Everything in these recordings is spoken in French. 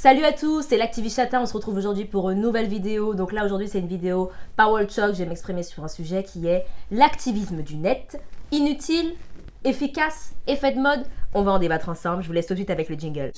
Salut à tous, c'est l'Activiste Chata, on se retrouve aujourd'hui pour une nouvelle vidéo. Donc là aujourd'hui c'est une vidéo Power Talk, je vais m'exprimer sur un sujet qui est l'activisme du net. Inutile, efficace, effet de mode, on va en débattre ensemble, je vous laisse tout de suite avec le jingle.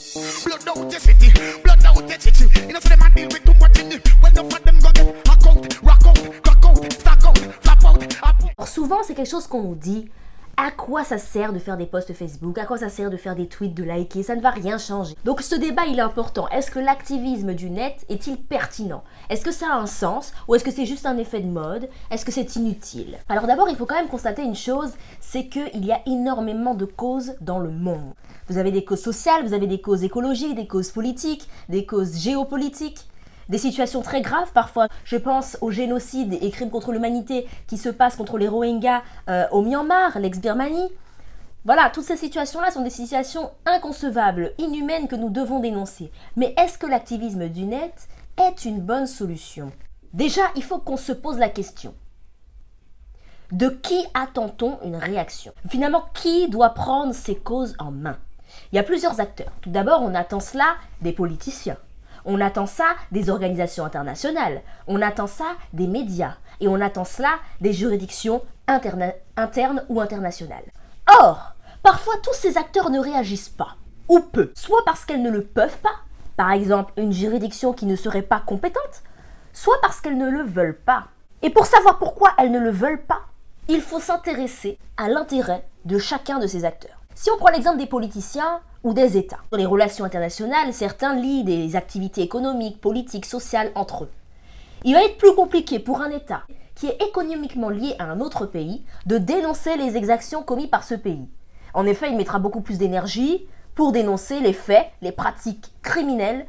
Alors souvent c'est quelque chose qu'on nous dit. À quoi ça sert de faire des posts Facebook? À quoi ça sert de faire des tweets, de liker? Ça ne va rien changer. Donc ce débat, il est important. Est-ce que l'activisme du net est-il pertinent? Est-ce que ça a un sens? Ou est-ce que c'est juste un effet de mode? Est-ce que c'est inutile? Alors d'abord, il faut quand même constater une chose, c'est qu'il y a énormément de causes dans le monde. Vous avez des causes sociales, vous avez des causes écologiques, des causes politiques, des causes géopolitiques. Des situations très graves parfois, je pense au génocide et crimes contre l'humanité qui se passent contre les Rohingyas au Myanmar, l'ex-Birmanie. Voilà, toutes ces situations-là sont des situations inconcevables, inhumaines que nous devons dénoncer. Mais est-ce que l'activisme du net est une bonne solution? Déjà, il faut qu'on se pose la question. De qui attend-on une réaction? Finalement, qui doit prendre ces causes en main? Il y a plusieurs acteurs. Tout d'abord, on attend cela des politiciens. On attend ça des organisations internationales, on attend ça des médias et on attend cela des juridictions internes ou internationales. Or, parfois tous ces acteurs ne réagissent pas, ou peu, soit parce qu'elles ne le peuvent pas, par exemple une juridiction qui ne serait pas compétente, soit parce qu'elles ne le veulent pas. Et pour savoir pourquoi elles ne le veulent pas, il faut s'intéresser à l'intérêt de chacun de ces acteurs. Si on prend l'exemple des politiciens ou des États, dans les relations internationales, certains lient des activités économiques, politiques, sociales entre eux. Il va être plus compliqué pour un État qui est économiquement lié à un autre pays de dénoncer les exactions commises par ce pays. En effet, il mettra beaucoup plus d'énergie pour dénoncer les faits, les pratiques criminelles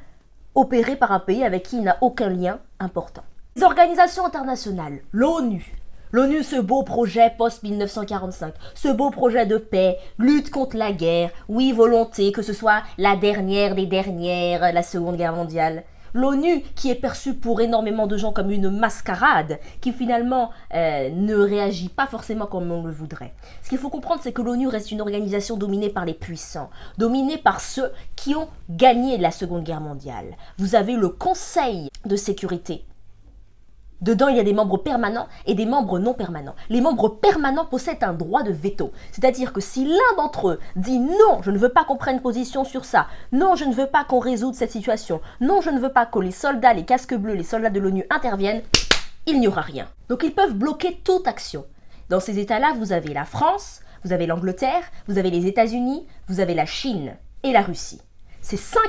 opérées par un pays avec qui il n'a aucun lien important. Les organisations internationales, l'ONU, ce beau projet post-1945, ce beau projet de paix, lutte contre la guerre, oui, volonté, que ce soit la dernière des dernières, la Seconde Guerre mondiale. L'ONU qui est perçue pour énormément de gens comme une mascarade, qui finalement ne réagit pas forcément comme on le voudrait. Ce qu'il faut comprendre, c'est que l'ONU reste une organisation dominée par les puissants, dominée par ceux qui ont gagné la Seconde Guerre mondiale. Vous avez le Conseil de sécurité. Dedans, il y a des membres permanents et des membres non permanents. Les membres permanents possèdent un droit de veto. C'est-à-dire que si l'un d'entre eux dit « Non, je ne veux pas qu'on prenne position sur ça. Non, je ne veux pas qu'on résolve cette situation. Non, je ne veux pas que les soldats, les casques bleus, les soldats de l'ONU interviennent. » Il n'y aura rien. Donc, ils peuvent bloquer toute action. Dans ces États-là, vous avez la France, vous avez l'Angleterre, vous avez les États-Unis, vous avez la Chine et la Russie. Ces 5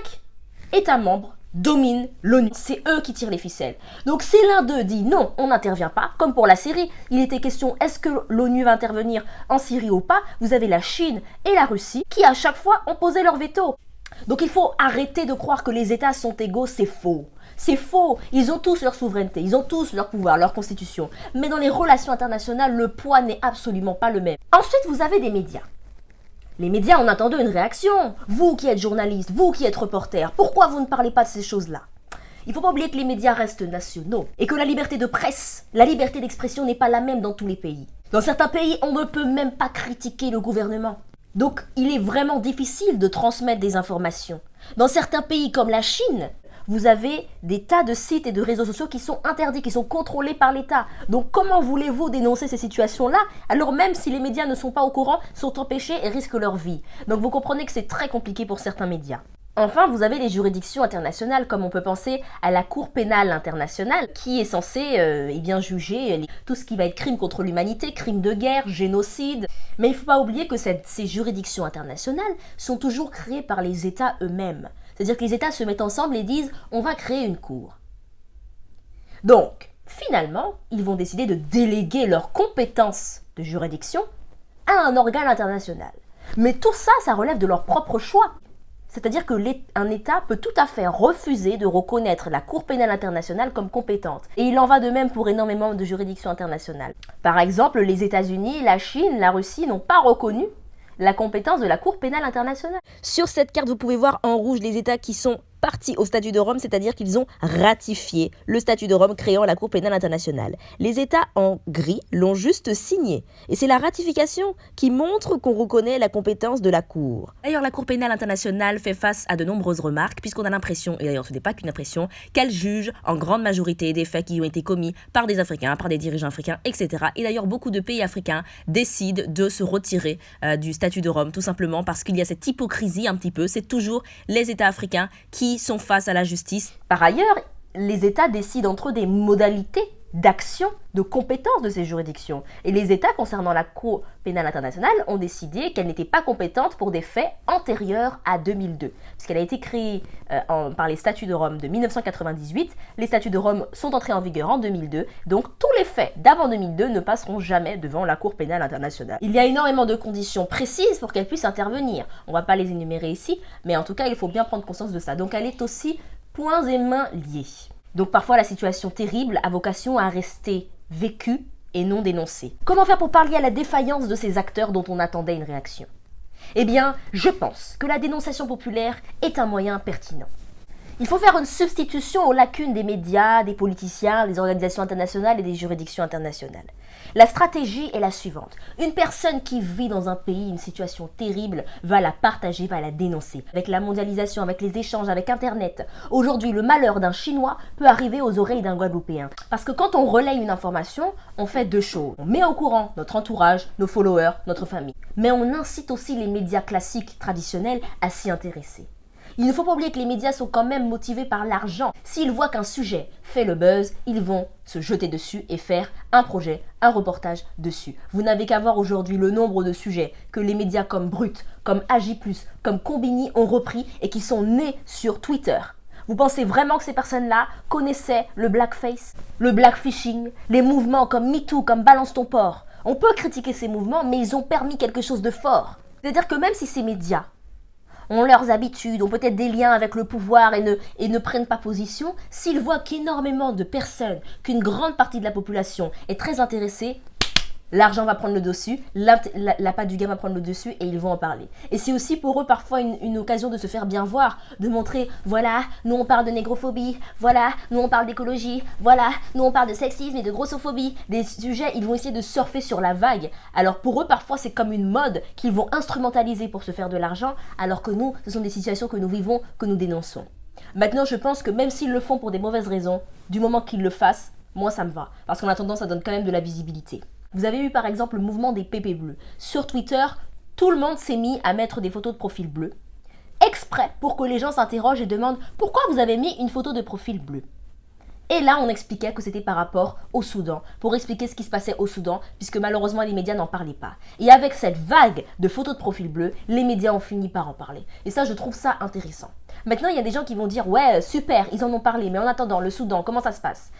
États membres dominent l'ONU. C'est eux qui tirent les ficelles. Donc si l'un d'eux dit non, on n'intervient pas, comme pour la Syrie, il était question est-ce que l'ONU va intervenir en Syrie ou pas, vous avez la Chine et la Russie qui à chaque fois ont posé leur veto. Donc il faut arrêter de croire que les États sont égaux, c'est faux. C'est faux, ils ont tous leur souveraineté, ils ont tous leur pouvoir, leur constitution. Mais dans les relations internationales, le poids n'est absolument pas le même. Ensuite, vous avez des médias. Les médias en attendant une réaction. Vous qui êtes journaliste, vous qui êtes reporter, pourquoi vous ne parlez pas de ces choses-là? Il ne faut pas oublier que les médias restent nationaux et que la liberté de presse, la liberté d'expression n'est pas la même dans tous les pays. Dans certains pays, on ne peut même pas critiquer le gouvernement. Donc, il est vraiment difficile de transmettre des informations. Dans certains pays comme la Chine, vous avez des tas de sites et de réseaux sociaux qui sont interdits, qui sont contrôlés par l'État. Donc comment voulez-vous dénoncer ces situations-là, alors même si les médias ne sont pas au courant, sont empêchés et risquent leur vie? Donc vous comprenez que c'est très compliqué pour certains médias. Enfin, vous avez les juridictions internationales, comme on peut penser à la Cour pénale internationale, qui est censée juger tout ce qui va être crime contre l'humanité, crime de guerre, génocide. Mais il ne faut pas oublier que ces juridictions internationales sont toujours créées par les États eux-mêmes. C'est-à-dire que les États se mettent ensemble et disent « on va créer une cour ». Donc, finalement, ils vont décider de déléguer leurs compétences de juridiction à un organe international. Mais tout ça, ça relève de leur propre choix. C'est-à-dire qu'un État peut tout à fait refuser de reconnaître la Cour pénale internationale comme compétente. Et il en va de même pour énormément de juridictions internationales. Par exemple, les États-Unis, la Chine, la Russie n'ont pas reconnu la compétence de la Cour pénale internationale. Sur cette carte, vous pouvez voir en rouge les États qui sont partie au statut de Rome, c'est-à-dire qu'ils ont ratifié le statut de Rome créant la Cour pénale internationale. Les États en gris l'ont juste signé. Et c'est la ratification qui montre qu'on reconnaît la compétence de la Cour. D'ailleurs, la Cour pénale internationale fait face à de nombreuses remarques, puisqu'on a l'impression, et d'ailleurs ce n'est pas qu'une impression, qu'elle juge en grande majorité des faits qui ont été commis par des Africains, par des dirigeants africains, etc. Et d'ailleurs, beaucoup de pays africains décident de se retirer du statut de Rome, tout simplement parce qu'il y a cette hypocrisie un petit peu. C'est toujours les États africains qui sont face à la justice. Par ailleurs, les États décident entre eux des modalités d'action, de compétence de ces juridictions. Et les États, concernant la Cour pénale internationale, ont décidé qu'elle n'était pas compétente pour des faits antérieurs à 2002. Puisqu'elle a été créée par les statuts de Rome de 1998, les statuts de Rome sont entrés en vigueur en 2002, donc tous les faits d'avant 2002 ne passeront jamais devant la Cour pénale internationale. Il y a énormément de conditions précises pour qu'elle puisse intervenir. On ne va pas les énumérer ici, mais en tout cas, il faut bien prendre conscience de ça. Donc elle est aussi poings et mains liés. Donc parfois la situation terrible a vocation à rester vécue et non dénoncée. Comment faire pour pallier à la défaillance de ces acteurs dont on attendait une réaction? Eh bien, je pense que la dénonciation populaire est un moyen pertinent. Il faut faire une substitution aux lacunes des médias, des politiciens, des organisations internationales et des juridictions internationales. La stratégie est la suivante. Une personne qui vit dans un pays une situation terrible va la partager, va la dénoncer. Avec la mondialisation, avec les échanges, avec Internet, aujourd'hui, le malheur d'un Chinois peut arriver aux oreilles d'un Guadeloupéen. Parce que quand on relaye une information, on fait deux choses. On met au courant notre entourage, nos followers, notre famille. Mais on incite aussi les médias classiques, traditionnels, à s'y intéresser. Il ne faut pas oublier que les médias sont quand même motivés par l'argent. S'ils voient qu'un sujet fait le buzz, ils vont se jeter dessus et faire un projet, un reportage dessus. Vous n'avez qu'à voir aujourd'hui le nombre de sujets que les médias comme Brut, comme AJ+, comme Combini ont repris et qui sont nés sur Twitter. Vous pensez vraiment que ces personnes-là connaissaient le blackface, le blackfishing, les mouvements comme MeToo, comme Balance ton porc? On peut critiquer ces mouvements, mais ils ont permis quelque chose de fort. C'est-à-dire que même si ces médias ont leurs habitudes, ont peut-être des liens avec le pouvoir et ne prennent pas position, s'ils voient qu'énormément de personnes, qu'une grande partie de la population est très intéressée, l'argent va prendre le dessus, la patte du gain va prendre le dessus et ils vont en parler. Et c'est aussi pour eux parfois une occasion de se faire bien voir, de montrer, voilà, nous on parle de négrophobie, voilà, nous on parle d'écologie, voilà, nous on parle de sexisme et de grossophobie. Des sujets, ils vont essayer de surfer sur la vague. Alors pour eux parfois c'est comme une mode qu'ils vont instrumentaliser pour se faire de l'argent, alors que nous, ce sont des situations que nous vivons, que nous dénonçons. Maintenant je pense que même s'ils le font pour des mauvaises raisons, du moment qu'ils le fassent, moi ça me va. Parce qu'en attendant ça donne quand même de la visibilité. Vous avez eu par exemple le mouvement des pépés bleus. Sur Twitter, tout le monde s'est mis à mettre des photos de profil bleu, exprès pour que les gens s'interrogent et demandent pourquoi vous avez mis une photo de profil bleu. Et là, on expliquait que c'était par rapport au Soudan, pour expliquer ce qui se passait au Soudan, puisque malheureusement les médias n'en parlaient pas. Et avec cette vague de photos de profil bleu, les médias ont fini par en parler. Et ça, je trouve ça intéressant. Maintenant, il y a des gens qui vont dire « Ouais, super, ils en ont parlé, mais en attendant, le Soudan, comment ça se passe ?»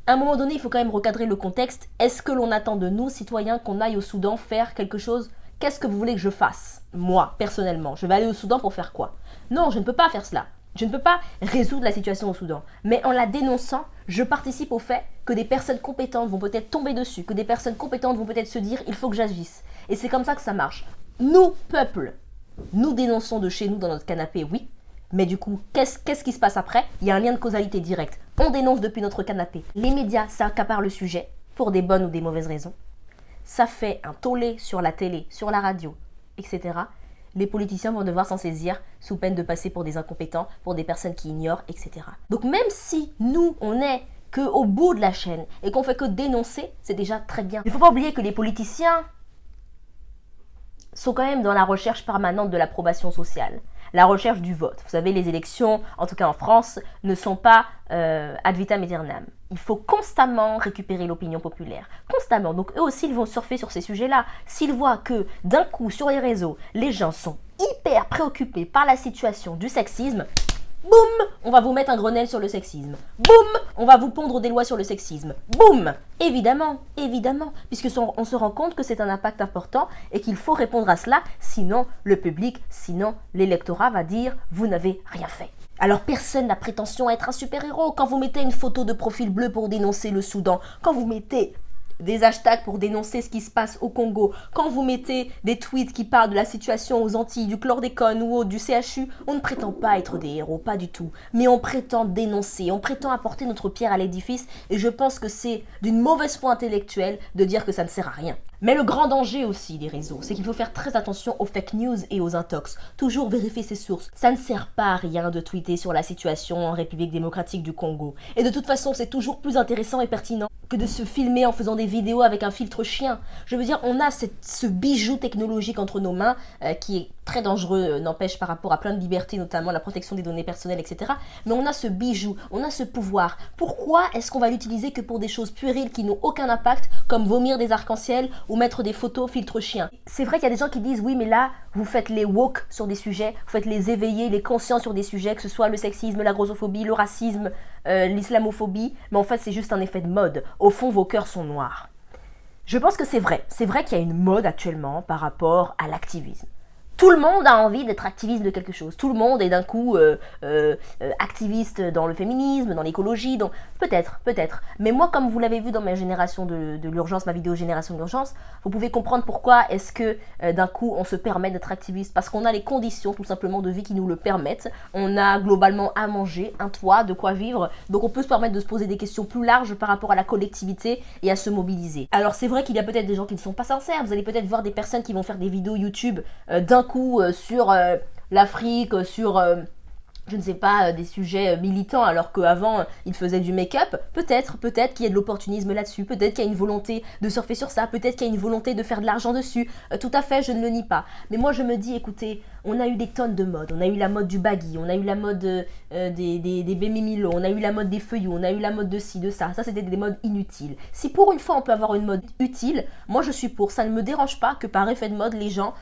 À un moment donné, il faut quand même recadrer le contexte. Est-ce que l'on attend de nous, citoyens, qu'on aille au Soudan faire quelque chose? Qu'est-ce que vous voulez que je fasse? Moi, personnellement, je vais aller au Soudan pour faire quoi? Non, je ne peux pas faire cela. Je ne peux pas résoudre la situation au Soudan. Mais en la dénonçant, je participe au fait que des personnes compétentes vont peut-être tomber dessus, que des personnes compétentes vont peut-être se dire « il faut que j'agisse ». Et c'est comme ça que ça marche. Nous, peuple, nous dénonçons de chez nous dans notre canapé, oui. Mais du coup, qu'est-ce qui se passe après? Il y a un lien de causalité direct. On dénonce depuis notre canapé. Les médias s'accaparent le sujet pour des bonnes ou des mauvaises raisons. Ça fait un tollé sur la télé, sur la radio, etc. Les politiciens vont devoir s'en saisir sous peine de passer pour des incompétents, pour des personnes qui ignorent, etc. Donc même si nous, on est qu'au bout de la chaîne et qu'on fait que dénoncer, c'est déjà très bien. Il ne faut pas oublier que les politiciens sont quand même dans la recherche permanente de l'approbation sociale, la recherche du vote. Vous savez, les élections, en tout cas en France, ne sont pas ad vitam aeternam. Il faut constamment récupérer l'opinion populaire, constamment. Donc eux aussi, ils vont surfer sur ces sujets-là. S'ils voient que d'un coup, sur les réseaux, les gens sont hyper préoccupés par la situation du sexisme, boum, on va vous mettre un Grenelle sur le sexisme. Boum, on va vous pondre des lois sur le sexisme. Boum, évidemment, puisque on se rend compte que c'est un impact important et qu'il faut répondre à cela, sinon le public, sinon l'électorat va dire « vous n'avez rien fait ». Alors personne n'a prétention à être un super-héros. Quand vous mettez une photo de profil bleu pour dénoncer le Soudan, quand vous mettez des hashtags pour dénoncer ce qui se passe au Congo, quand vous mettez des tweets qui parlent de la situation aux Antilles, du chlordécone ou du CHU, on ne prétend pas être des héros, pas du tout. Mais on prétend dénoncer, on prétend apporter notre pierre à l'édifice et je pense que c'est d'une mauvaise foi intellectuelle de dire que ça ne sert à rien. Mais le grand danger aussi des réseaux, c'est qu'il faut faire très attention aux fake news et aux intox. Toujours vérifier ses sources. Ça ne sert pas à rien de tweeter sur la situation en République démocratique du Congo. Et de toute façon, c'est toujours plus intéressant et pertinent que de se filmer en faisant des vidéos avec un filtre chien. Je veux dire, on a ce bijou technologique entre nos mains qui est très dangereux, n'empêche par rapport à plein de libertés, notamment la protection des données personnelles, etc. Mais on a ce bijou, on a ce pouvoir. Pourquoi est-ce qu'on va l'utiliser que pour des choses puériles qui n'ont aucun impact, comme vomir des arcs-en-ciel ou mettre des photos filtre chien? C'est vrai qu'il y a des gens qui disent, oui, mais là, vous faites les woke sur des sujets, vous faites les éveillés, les conscients sur des sujets, que ce soit le sexisme, la grossophobie, le racisme, l'islamophobie, mais en fait, c'est juste un effet de mode. Au fond, vos cœurs sont noirs. Je pense que c'est vrai qu'il y a une mode actuellement par rapport à l'activisme. Tout le monde a envie d'être activiste de quelque chose. Tout le monde est d'un coup activiste dans le féminisme, dans l'écologie, peut-être. Mais moi, comme vous l'avez vu dans ma génération de l'urgence, ma vidéo génération de l'urgence, vous pouvez comprendre pourquoi est-ce que d'un coup on se permet d'être activiste. Parce qu'on a les conditions tout simplement de vie qui nous le permettent. On a globalement à manger, un toit, de quoi vivre. Donc on peut se permettre de se poser des questions plus larges par rapport à la collectivité et à se mobiliser. Alors c'est vrai qu'il y a peut-être des gens qui ne sont pas sincères. Vous allez peut-être voir des personnes qui vont faire des vidéos YouTube d'un coup sur l'Afrique, sur je ne sais pas, des sujets militants alors qu'avant ils faisaient du make-up. Peut-être qu'il y a de l'opportunisme là-dessus, peut-être qu'il y a une volonté de surfer sur ça, peut-être qu'il y a une volonté de faire de l'argent dessus. Tout à fait, je ne le nie pas. Mais moi je me dis, écoutez, on a eu des tonnes de modes. On a eu la mode du baggy, on a eu la mode des baby Milo, on a eu la mode des feuillus, on a eu la mode de ci, de ça. Ça c'était des modes inutiles. Si pour une fois on peut avoir une mode utile, moi je suis pour. Ça ne me dérange pas que par effet de mode les gens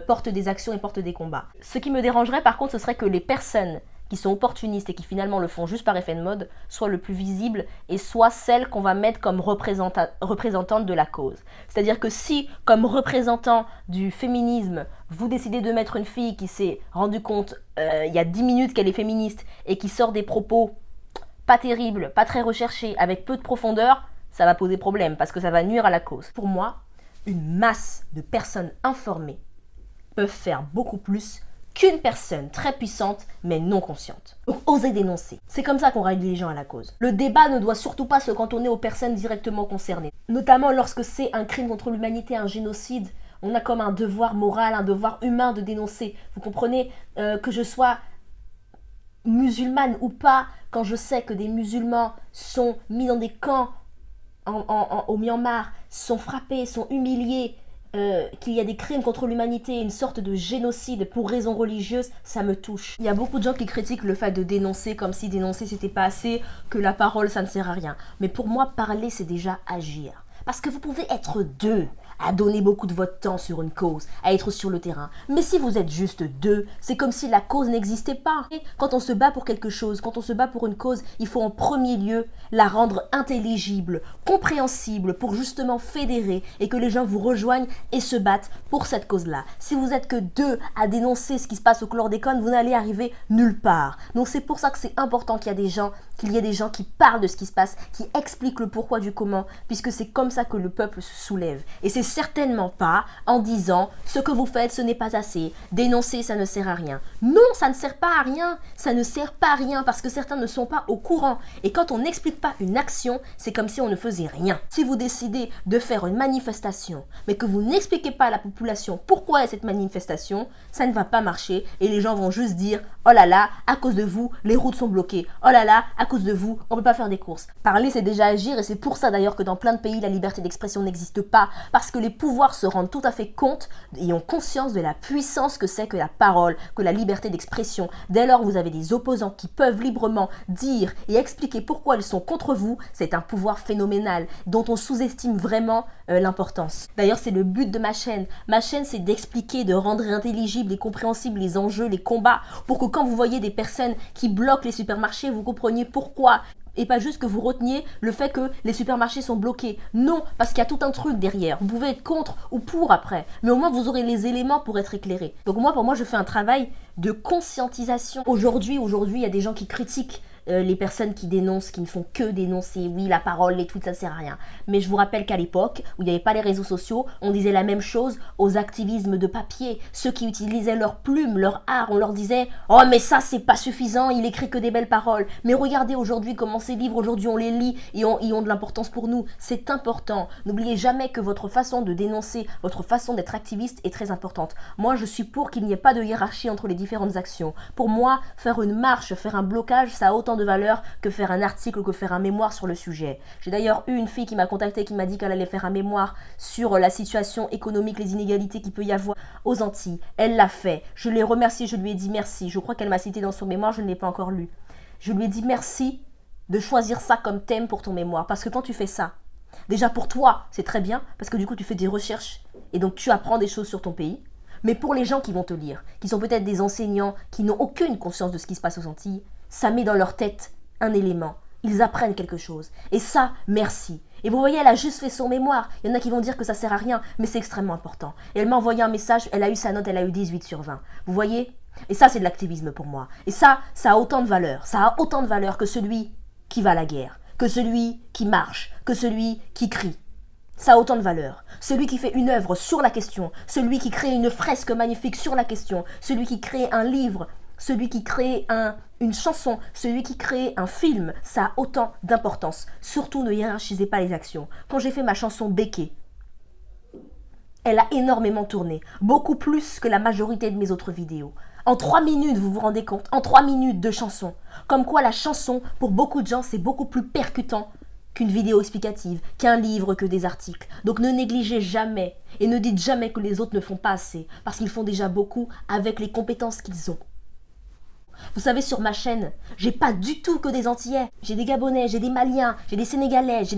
portent des actions et portent des combats. Ce qui me dérangerait par contre, ce serait que les personnes qui sont opportunistes et qui finalement le font juste par effet de mode, soient le plus visibles et soient celles qu'on va mettre comme représentantes de la cause. C'est-à-dire que si, comme représentant du féminisme, vous décidez de mettre une fille qui s'est rendue compte il y a 10 minutes qu'elle est féministe et qui sort des propos pas terribles, pas très recherchés, avec peu de profondeur, ça va poser problème parce que ça va nuire à la cause. Pour moi, une masse de personnes informées peuvent faire beaucoup plus qu'une personne très puissante mais non consciente. Donc osez dénoncer. C'est comme ça qu'on rallie les gens à la cause. Le débat ne doit surtout pas se cantonner aux personnes directement concernées. Notamment lorsque c'est un crime contre l'humanité, un génocide, on a comme un devoir moral, un devoir humain de dénoncer. Vous comprenez que je sois musulmane ou pas, quand je sais que des musulmans sont mis dans des camps au Myanmar, sont frappés, sont humiliés, qu'il y a des crimes contre l'humanité, une sorte de génocide pour raisons religieuses, ça me touche. Il y a beaucoup de gens qui critiquent le fait de dénoncer comme si dénoncer c'était pas assez, que la parole ça ne sert à rien. Mais pour moi, parler c'est déjà agir. Parce que vous pouvez être deux à donner beaucoup de votre temps sur une cause, à être sur le terrain. Mais si vous êtes juste deux, c'est comme si la cause n'existait pas. Et quand on se bat pour quelque chose, quand on se bat pour une cause, il faut en premier lieu la rendre intelligible, compréhensible, pour justement fédérer et que les gens vous rejoignent et se battent pour cette cause-là. Si vous êtes que deux à dénoncer ce qui se passe au chlordécone, vous n'allez arriver nulle part. Donc c'est pour ça que c'est important qu'il y ait des gens qui parlent de ce qui se passe, qui expliquent le pourquoi du comment, puisque c'est comme ça que le peuple se soulève. Et c'est certainement pas en disant ce que vous faites ce n'est pas assez, dénoncer ça ne sert à rien. Non, ça ne sert pas à rien, ça ne sert pas à rien parce que certains ne sont pas au courant. Et quand on n'explique pas une action, c'est comme si on ne faisait rien. Si vous décidez de faire une manifestation, mais que vous n'expliquez pas à la population pourquoi est cette manifestation, ça ne va pas marcher et les gens vont juste dire oh là là, à cause de vous, les routes sont bloquées. Oh là là, à cause de vous, on ne peut pas faire des courses. Parler, c'est déjà agir et c'est pour ça d'ailleurs que dans plein de pays, la liberté d'expression n'existe pas. Parce que les pouvoirs se rendent tout à fait compte et ont conscience de la puissance que c'est que la parole, que la liberté d'expression. Dès lors, vous avez des opposants qui peuvent librement dire et expliquer pourquoi ils sont contre vous. C'est un pouvoir phénoménal dont on sous-estime vraiment l'importance. D'ailleurs, c'est le but de ma chaîne. Ma chaîne, c'est d'expliquer, de rendre intelligibles et compréhensibles les enjeux, les combats, pour que quand vous voyez des personnes qui bloquent les supermarchés, vous compreniez pourquoi. Et pas juste que vous reteniez le fait que les supermarchés sont bloqués. Non, parce qu'il y a tout un truc derrière. Vous pouvez être contre ou pour après. Mais au moins, vous aurez les éléments pour être éclairé. Donc pour moi, je fais un travail de conscientisation. Aujourd'hui, il y a des gens qui critiquent les personnes qui dénoncent, qui ne font que dénoncer, oui, la parole, les tweets, ça sert à rien. Mais je vous rappelle qu'à l'époque, où il n'y avait pas les réseaux sociaux, on disait la même chose aux activismes de papier, ceux qui utilisaient leur plume, leur art, on leur disait « Oh, mais ça, c'est pas suffisant, il écrit que des belles paroles. » Mais regardez aujourd'hui comment ces livres, aujourd'hui, on les lit et ont de l'importance pour nous. C'est important. N'oubliez jamais que votre façon de dénoncer, votre façon d'être activiste est très importante. Moi, je suis pour qu'il n'y ait pas de hiérarchie entre les différentes actions. Pour moi, faire une marche, faire un blocage, ça a autant de valeur que faire un article ou que faire un mémoire sur le sujet. J'ai d'ailleurs eu une fille qui m'a contactée, qui m'a dit qu'elle allait faire un mémoire sur la situation économique, les inégalités qu'il peut y avoir aux Antilles. Elle l'a fait. Je l'ai remerciée, je lui ai dit merci. Je crois qu'elle m'a cité dans son mémoire, je ne l'ai pas encore lu. Je lui ai dit merci de choisir ça comme thème pour ton mémoire. Parce que quand tu fais ça, déjà pour toi, c'est très bien, parce que du coup, tu fais des recherches et donc tu apprends des choses sur ton pays. Mais pour les gens qui vont te lire, qui sont peut-être des enseignants, qui n'ont aucune conscience de ce qui se passe aux Antilles, ça met dans leur tête un élément. Ils apprennent quelque chose. Et ça, merci. Et vous voyez, elle a juste fait son mémoire. Il y en a qui vont dire que ça sert à rien, mais c'est extrêmement important. Et elle m'a envoyé un message, elle a eu sa note, elle a eu 18 sur 20. Vous voyez? Et ça, c'est de l'activisme pour moi. Et ça a autant de valeur. Ça a autant de valeur que celui qui va à la guerre, que celui qui marche, que celui qui crie. Ça a autant de valeur. Celui qui fait une œuvre sur la question, celui qui crée une fresque magnifique sur la question, celui qui crée un livre, celui qui crée une chanson, celui qui crée un film, ça a autant d'importance. Surtout, ne hiérarchisez pas les actions. Quand j'ai fait ma chanson Béquet, elle a énormément tourné, beaucoup plus que la majorité de mes autres vidéos. En 3 minutes, vous vous rendez compte, en 3 minutes de chanson. Comme quoi la chanson, pour beaucoup de gens, c'est beaucoup plus percutant qu'une vidéo explicative, qu'un livre, que des articles. Donc ne négligez jamais et ne dites jamais que les autres ne font pas assez, parce qu'ils font déjà beaucoup avec les compétences qu'ils ont. Vous savez, sur ma chaîne, j'ai pas du tout que des Antillais. J'ai des Gabonais, j'ai des Maliens, j'ai des Sénégalais, j'ai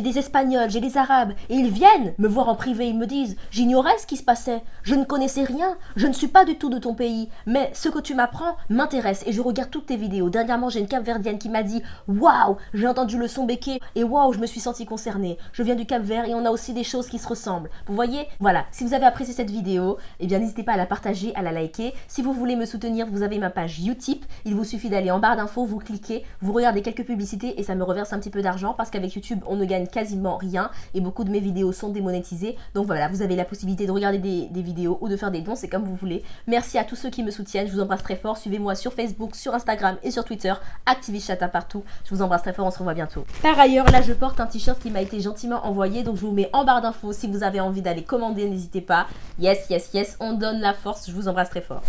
des Espagnols, j'ai des Arabes. Et ils viennent me voir en privé, ils me disent « J'ignorais ce qui se passait, je ne connaissais rien, je ne suis pas du tout de ton pays, mais ce que tu m'apprends m'intéresse et je regarde toutes tes vidéos. » Dernièrement, j'ai une Cap-Verdienne qui m'a dit « Waouh, j'ai entendu le son Béquet et waouh, je me suis sentie concernée. Je viens du Cap-Vert et on a aussi des choses qui se ressemblent. » Vous voyez? Voilà, si vous avez apprécié cette vidéo, eh bien n'hésitez pas à la partager, à la liker. Si vous voulez me soutenir, vous avez ma page Utip. Il vous suffit d'aller en barre d'infos, vous cliquez, vous regardez quelques publicités et ça me reverse un petit peu d'argent parce qu'avec YouTube, on ne gagne quasiment rien et beaucoup de mes vidéos sont démonétisées. Donc voilà, vous avez la possibilité de regarder des vidéos ou de faire des dons, c'est comme vous voulez. Merci à tous ceux qui me soutiennent, je vous embrasse très fort. Suivez-moi sur Facebook, sur Instagram et sur Twitter. Activiste Chata partout. Je vous embrasse très fort, on se revoit bientôt. Par ailleurs, là je porte un t-shirt qui m'a été gentiment envoyé, donc je vous mets en barre d'infos. Si vous avez envie d'aller commander, n'hésitez pas. Yes, yes, yes, on donne la force. Je vous embrasse très fort.